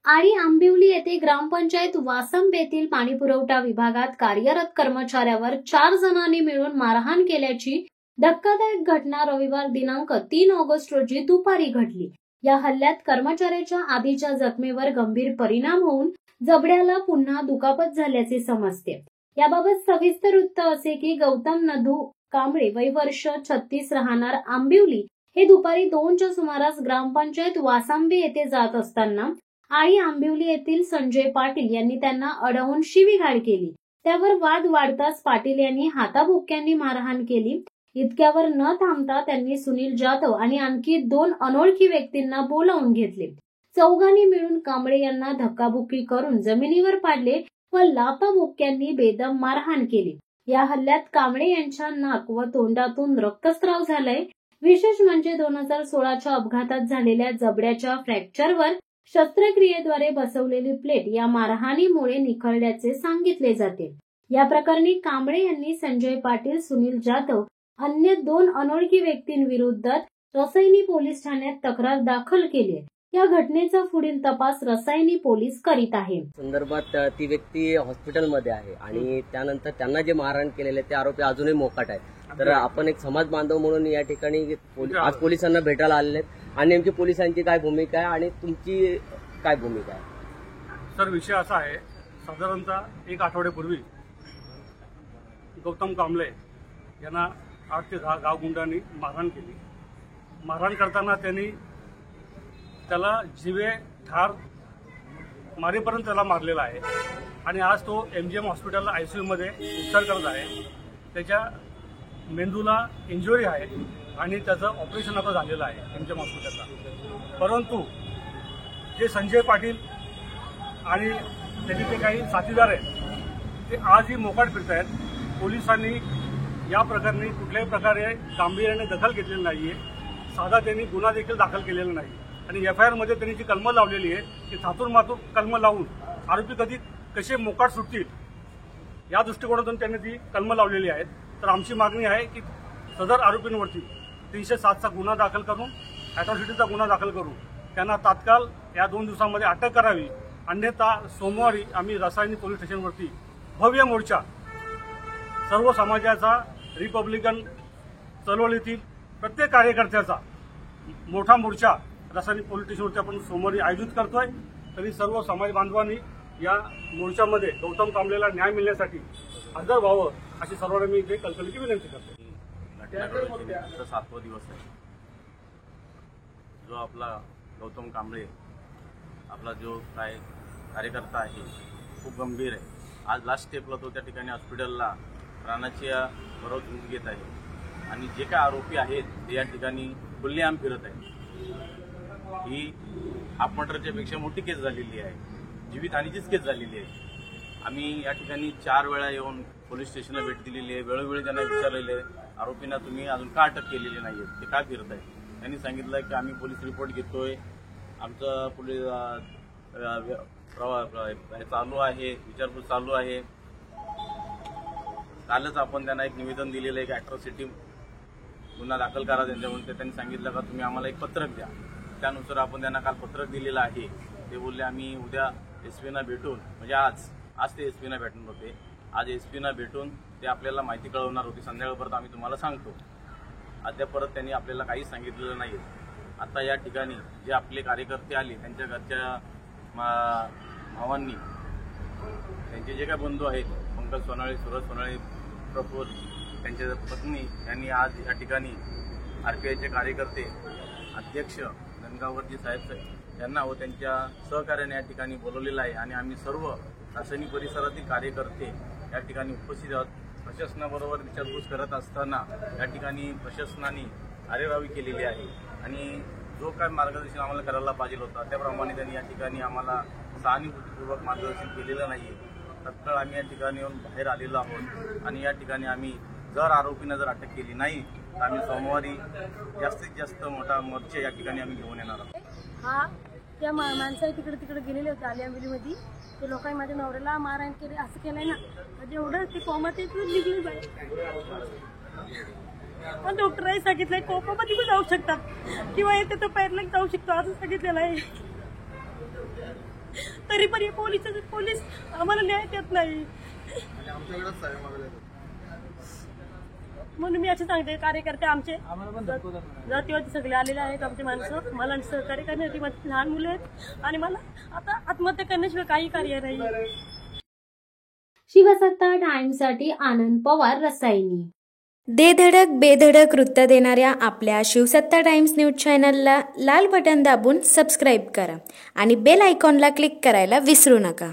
आणि आंबिवली येथे ग्रामपंचायत वासंब येथील पाणीपुरवठा विभागात कार्यरत कर्मचाऱ्यावर 4 जणांनी मिळून मारहाण केल्याची धक्कादायक घटना रविवार दिनांक 3 ऑगस्ट रोजी दुपारी घडली। या हल्ल्यात कर्मचाऱ्याच्या आधीच्या जखमेवर गंभीर परिणाम होऊन जबड्याला पुन्हा दुखापत झाल्याचे समजते। याबाबत सविस्तर वृत्त असे की गौतम नधू कांबळे वय वर्ष 36 राहणार आंबिवली हे दुपारी 2च्या सुमारास ग्रामपंचायत वासंबे येथे जात असताना आणि आंबिवली येथील संजय पाटील यांनी त्यांना अडवून शिवीगाळ केली। त्यावर वाद वाढताच पाटील यांनी हाताबुक्क्यांनी मारहाण केली। इतक्यावर न थांबता त्यांनी सुनील जाधव आणि आणखी 2 अनोळखी व्यक्तींना बोलावून घेतले। चौघांनी मिळून कांबळे यांना धक्काबुक्की करून जमिनीवर पाडले व लाथाबुक्क्यांनी बेदम मारहाण केली। या हल्ल्यात कांबळे यांच्या नाक व तोंडातून रक्तस्राव झालाय। विशेष म्हणजे 2016च्या अपघातात झालेल्या जबड्याच्या फ्रॅक्चरवर शस्त्रक्रियेद्वारे बसवलेली प्लेट या मारहाणीमुळे निखळल्याचे सांगितले जाते। या प्रकरणी कांबळे यांनी संजय पाटील, सुनील जाधव अन्य 2 अनोळखी व्यक्तींविरुद्ध रसायनी पोलीस ठाण्यात तक्रार दाखल केली आहे। या घटनेचा पुढील तपास रसायनी पोलीस करीत आहे। संदर्भात ती व्यक्ती हॉस्पिटलमध्ये आहे आणि त्यानंतर त्यांना जे मारहाण केलेले ते आरोपी अजूनही मोकाट आहेत। तर आपण एक समाज बांधव म्हणून या ठिकाणी आज पोलिसांना भेटायला आलेले आहेत आणि नेमकी पोलिसांची काय भूमिका आहे आणि तुमची काय भूमिका आहे? सर, विषय असा आहे, साधारणतः 1 आठवड्यापूर्वी गौतम कांबळे यांना 8 ते 10 गावगुंडांनी मारहाण केली। मारहाण करताना त्यांनी त्याला जीवे ठार मारेपर्यंत त्याला मारलेला आहे आणि आज तो MGM हॉस्पिटलला ICU मध्ये उपचार करत आहे। त्याच्या मेंदूला इंजुरी आहे आणि त्याचं ऑपरेशन आता झालेलं आहे MGM हॉस्पिटलला। परंतु जे संजय पाटील आणि त्याचे जे काही साथीदार आहेत ते आजही मोकाट फिरत आहेत। पोलिसांनी या प्रकरणी कुठल्याही प्रकारे गांभीर्याने दखल घेतलेली नाहीये। साधा त्यांनी गुन्हा देखील दाखल केलेला नाही आणि FIR मध्ये त्यांनी जी कलमं लावलेली आहे ती थातूर कलमं लावून आरोपी कसे मोकाट सुटतील या दृष्टिकोनातून त्यांनी ती कलमं लावलेली आहेत। तर आमची मागणी आहे की सदर आरोपींवरती 307चा गुन्हा दाखल करून अॅट्रॉसिटीचा गुन्हा दाखल करून त्यांना तात्काळ या 2 दिवसांमध्ये अटक करावी। अन्यथा सोमवारी आम्ही रसायनी पोलीस स्टेशनवरती भव्य मोर्चा, सर्व समाजाचा, रिपब्लिकन चळवळीतील प्रत्येक कार्यकर्त्याचा मोठा मोर्चा रसायनी पोलीस स्टेशनवरती आपण सोमवारी आयोजित करतोय। तरी सर्व समाज बांधवांनी या मोर्चामध्ये गौतम कांबळेला न्याय मिळण्यासाठी हजर व्हावं अशी सर्वांना मी इथे कळकळीची विनंती करतो। घटनेचा 7वा दिवस आहे। जो आपला गौतम कांबळे आपला जो काय कार्यकर्ता आहे खूप गंभीर आहे। आज लास्ट स्टेपला तो त्या ठिकाणी हॉस्पिटलला प्राणाच्या बरोबर घेत आहे आणि जे काय आरोपी आहेत ते या ठिकाणी खुल्लेआम फिरत आहेत। ही हाफ मर्डरच्या पेक्षा मोठी केस झालेली आहे, जीवितहानीचीच केस झालेली आहे। आम्ही या ठिकाणी 4 वेळा येऊन पोलीस स्टेशनला भेट दिलेली आहे। वेळोवेळी त्यांना विचारलेले आरोपींना तुम्ही अजून का अटक केलेली नाही, ते का फिरत आहे? त्यांनी सांगितलं की आम्ही पोलीस रिपोर्ट घेतोय, आमचं पोलीस चालू आहे, विचारपूस चालू आहे। कालच आपण त्यांना एक निवेदन दिलेलं आहे की अॅट्रॉसिटी गुन्हा दाखल करा त्यांच्यावर। त्यांनी सांगितलं का तुम्ही आम्हाला एक पत्रक द्या। त्यानुसार आपण त्यांना काल पत्रक दिलेलं आहे। ते बोलले आम्ही उद्या SP ना भेटून, म्हणजे आज ते SP ना भेटून होते, आज SP ना भेटून ते आपल्याला माहिती कळवणार होती। संध्याकाळपर्यंत आम्ही तुम्हाला सांगतो। अद्याप परत त्यांनी आपल्याला काहीच सांगितलेलं नाही। आता या ठिकाणी जे आपले कार्यकर्ते आले त्यांच्या घरच्या भावांनी, त्यांचे जे काय बंधू आहेत, पंकज सोनाळे, सुरज सोनाळे, प्रफुल्ल, त्यांच्या पत्नी यांनी आज या ठिकाणी RPIचे कार्यकर्ते, अध्यक्ष गंगावरजी साहेब यांना व त्यांच्या सहकार्याने या ठिकाणी बोलवलेलं आहे आणि आम्ही सर्व रासायनिक परिसरातील कार्यकर्ते या ठिकाणी उपस्थित आहोत। प्रशासनाबरोबर विचारपूस करत असताना या ठिकाणी प्रशासनाने आरेरावी केलेली आहे आणि जो काय मार्गदर्शन आम्हाला करायला पाहिजे होता त्याप्रमाणे त्यांनी या ठिकाणी आम्हाला सहानुभूतीपूर्वक मार्गदर्शन केलेलं नाही। तत्काळ आम्ही या ठिकाणी येऊन बाहेर आलेलो आहोत आणि या ठिकाणी आम्ही जर आरोपींना अटक केली नाही तर आम्ही सोमवारी जास्तीत जास्त मोठा मोर्चा या ठिकाणी आम्ही घेऊन येणार आहोत। हा त्या माणसं तिकडे गेलेले होते आलियामध्ये, ते लोकांनी माझ्या नवऱ्याला मारहाण केली, असं केलंय ना, म्हणजे एवढं ते कोमात निघली बाई। पण डॉक्टरही सांगितलंय कोमामध्ये पण जाऊ शकतात किंवा येते तो पैरला जाऊ शकतो असं सांगितलेलं आहे। तरी पण हे पोलीस आम्हाला न्याय देत नाही. म्हणून मी असे सांगते, कार्यकर्ते आमचे जातीवादी सगळे आलेले आहेत, आमचे माणसं मला सहकार्य करण्यासाठी. माझी लहान मुलं आहेत आणि मला आता आत्महत्या करण्याशिवाय काही कार्य नाही. शिवसत्ता टाइम्ससाठी आनंद पवार, रसायनी. दे धडक बेधडक वृत्त देणाऱ्या आपल्या शिवसत्ता टाइम्स न्यूज चॅनलला लाल बटन दाबून सबस्क्राईब करा आणि बेल आयकॉनला क्लिक करायला विसरू नका.